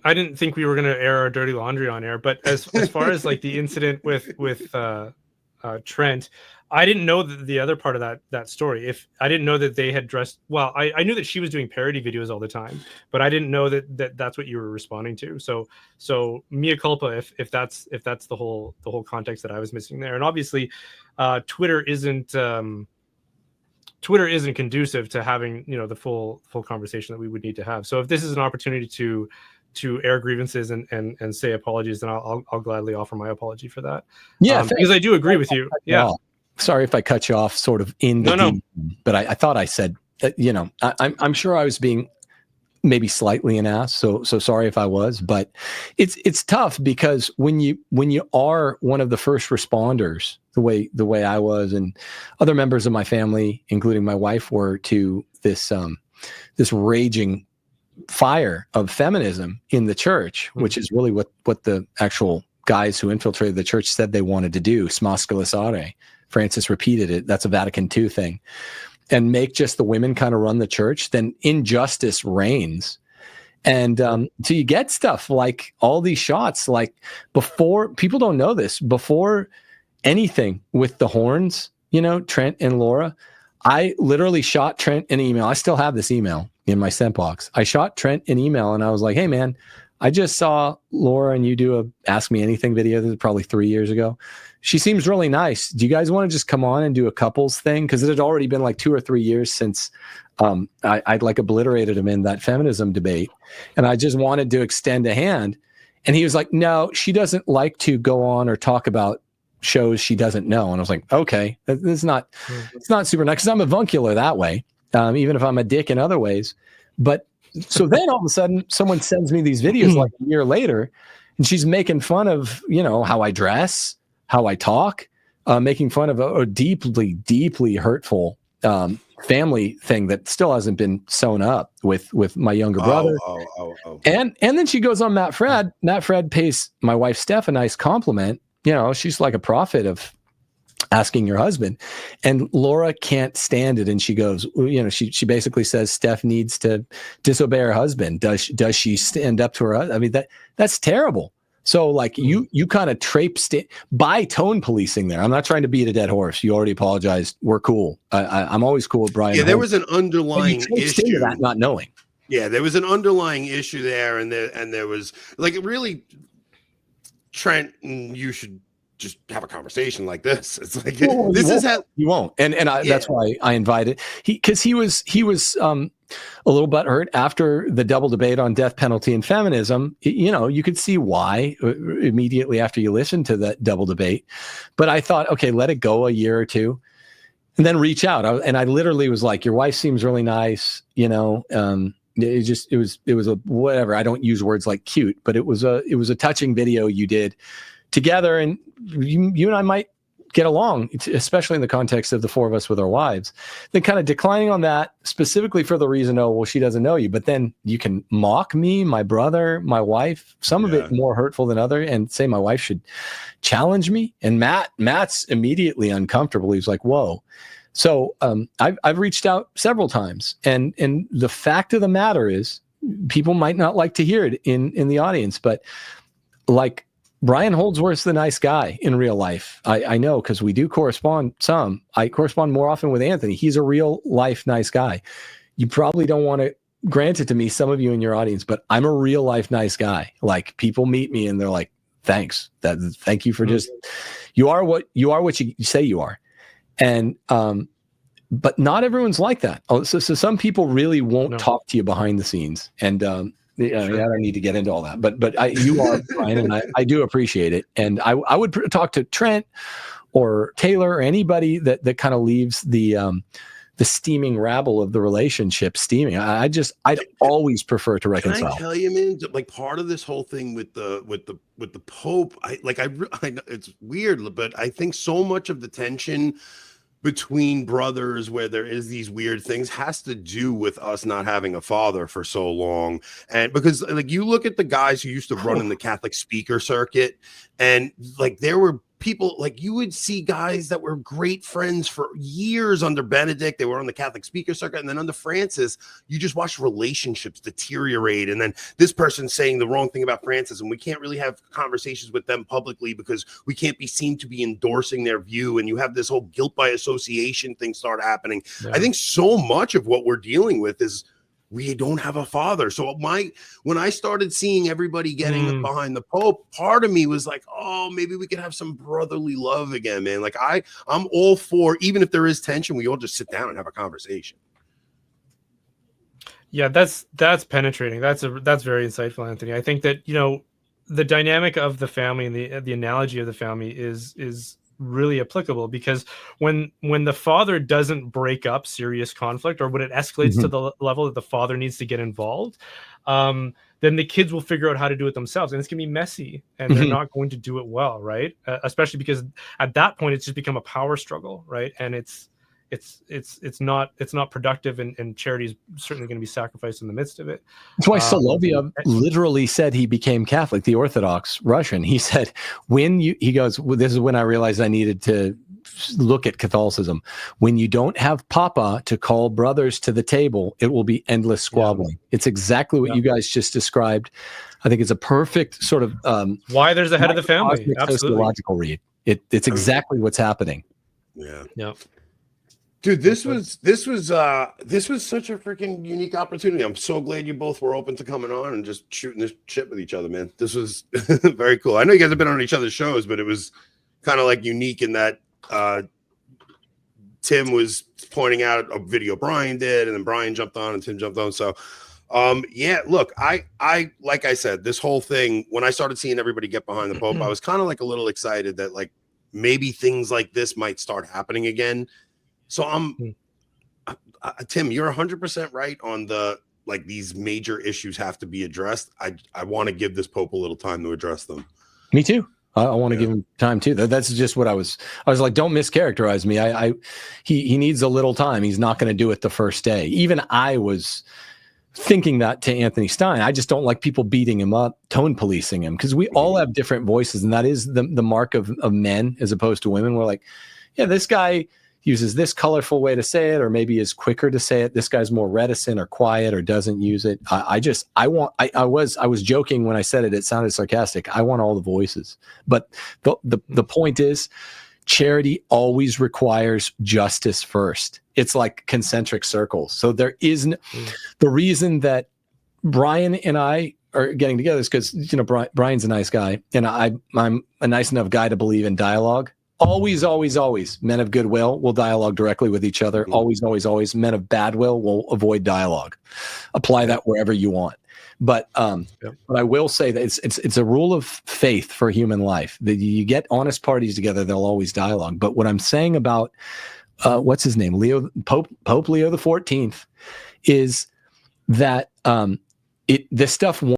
I didn't think we were going to air our dirty laundry on air, but as far as like the incident with Trent, I didn't know the other part of that story. If I didn't know that they had dressed well, I knew that she was doing parody videos all the time, but I didn't know that's what you were responding to. So mea culpa if that's the whole context that I was missing there. And obviously, Twitter isn't. Twitter isn't conducive to having the full conversation that we would need to have. So if this is an opportunity to air grievances and say apologies, then I'll gladly offer my apology for that. Yeah, because I do agree with you. Yeah. Sorry if I cut you off sort of in the no. But I thought I said that, I'm sure I was being maybe slightly an ass. So sorry if I was, but it's tough because when you are one of the first responders, the way I was and other members of my family, including my wife, were to this raging fire of feminism in the church, which is really what the actual guys who infiltrated the church said they wanted to do. Smascalasare. Francis repeated it. That's a Vatican II thing. And make just the women kind of run the church, then injustice reigns. And so you get stuff like all these shots, like before, people don't know this, before anything with the horns, Trent and Laura, I literally shot Trent an email. I still have this email in my sent box. I shot Trent an email and I was like, hey man, I just saw Laura and you do a Ask Me Anything video. This is probably 3 years ago. She seems really nice. Do you guys want to just come on and do a couples thing? Because it had already been like 2 or 3 years since I'd like obliterated him in that feminism debate. And I just wanted to extend a hand. And he was like, no, she doesn't like to go on or talk about shows she doesn't know. And I was like, okay, it's not super nice because I'm avuncular that way, even if I'm a dick in other ways. But so then all of a sudden someone sends me these videos like a year later and she's making fun of, how I dress, how I talk, making fun of a deeply, deeply hurtful family thing that still hasn't been sewn up with my younger brother. And then she goes on Matt Fred. Matt Fred pays my wife Steph a nice compliment. She's like a prophet of asking your husband. And Laura can't stand it. And she goes, she basically says Steph needs to disobey her husband. Does she stand up to her husband? I mean, that's terrible. So like you kind of traipsed it by tone policing there. I'm not trying to beat a dead horse. You already apologized. We're cool. I'm always cool with Brian. Yeah, there was an underlying issue into that, not knowing. Yeah, there was an underlying issue there, and there was like really, Trent, you should just have a conversation like this. It's like this is how you won't, and that's why I invited because he was a little butthurt after the double debate on death penalty and feminism. You could see why immediately after you listened to that double debate. But I thought, okay, let it go a year or two, and then reach out. And I literally was like, your wife seems really nice. It was a whatever. I don't use words like cute, but it was a touching video you did together, and you and I might get along, especially in the context of the four of us with our wives. Then kind of declining on that specifically for the reason, oh, well, she doesn't know you, but then you can mock me, my brother, my wife, some of it more hurtful than other, and say my wife should challenge me. And Matt's immediately uncomfortable. He's like, whoa. So I've reached out several times, and the fact of the matter is people might not like to hear it in the audience, but like, Brian Holdsworth's the nice guy in real life. I know because we do correspond some. I correspond more often with Anthony. He's a real life nice guy. You probably don't want to grant it to me, some of you in your audience, but I'm a real life nice guy. Like people meet me and they're like, thanks. Thank you for just, you are what you say you are. And but not everyone's like that. So some people really won't talk to you behind the scenes. And I don't need to get into all that, but you are, Brian, and I do appreciate it. And I would talk to Trent or Taylor or anybody that kind of leaves the steaming rabble of the relationship steaming. I'd always prefer to reconcile. Can I tell you, man? Like part of this whole thing with the Pope, I know it's weird, but I think so much of the tension between brothers where there is these weird things has to do with us not having a father for so long. And because like you look at the guys who used to run in the Catholic speaker circuit, and like there were people, like you would see guys that were great friends for years under Benedict. They were on the Catholic speaker circuit. And then under Francis, you just watch relationships deteriorate. And then this person's saying the wrong thing about Francis, and we can't really have conversations with them publicly because we can't be seen to be endorsing their view. And you have this whole guilt by association thing start happening. Yeah. I think so much of what we're dealing with is we don't have a father. So when I started seeing everybody getting behind the Pope, part of me was like, oh, maybe we could have some brotherly love again, man. Like I'm all for, even if there is tension, we all just sit down and have a conversation. Yeah, that's penetrating. That's very insightful, Anthony. I think that, you know, the dynamic of the family and the analogy of the family is really applicable, because when the father doesn't break up serious conflict, or when it escalates to the level that the father needs to get involved, then the kids will figure out how to do it themselves, and it's gonna be messy, and they're not going to do it well, right? Especially because at that point it's just become a power struggle, right? And it's not productive, and charity is certainly going to be sacrificed in the midst of it. That's why Soloviev literally said he became Catholic, the Orthodox Russian. He said, he goes, well, this is when I realized I needed to look at Catholicism. When you don't have Papa to call brothers to the table, it will be endless squabbling. Yeah. It's exactly what you guys just described. I think it's a perfect sort of why there's a head of the family. Absolutely. Sociological read. It's exactly what's happening. Yeah. Yeah. Dude, this was such a freaking unique opportunity. I'm so glad you both were open to coming on and just shooting this shit with each other, man. This was very cool. I know you guys have been on each other's shows, but it was kind of like unique in that Tim was pointing out a video Brian did, and then Brian jumped on and Tim jumped on. So yeah, look, I like I said, this whole thing, when I started seeing everybody get behind the Pope, I was kind of like a little excited that like maybe things like this might start happening again. So Tim, you're 100% right on like these major issues have to be addressed. I want to give this Pope a little time to address them. Me too. I want to give him time too. That's just what I was like, don't mischaracterize me. He needs a little time. He's not going to do it the first day. Even I was thinking that to Anthony Stein. I just don't like people beating him up, tone policing him, because we all have different voices, and that is the mark of men as opposed to women. We're like, yeah, this guy uses this colorful way to say it, or maybe is quicker to say it. This guy's more reticent or quiet or doesn't use it. I was joking when I said it. It sounded sarcastic. I want all the voices. But the point is, charity always requires justice first. It's like concentric circles. So there isn't the reason that Brian and I are getting together is because, you know, Brian's a nice guy, and I'm a nice enough guy to believe in dialogue. Always, always, always, men of goodwill will dialogue directly with each other. Always, always, always, men of bad will avoid dialogue. Apply that wherever you want. But I will say that it's a rule of faith for human life that you get honest parties together, they'll always dialogue. But what I'm saying about what's his name, Pope Leo the 14th, is that this stuff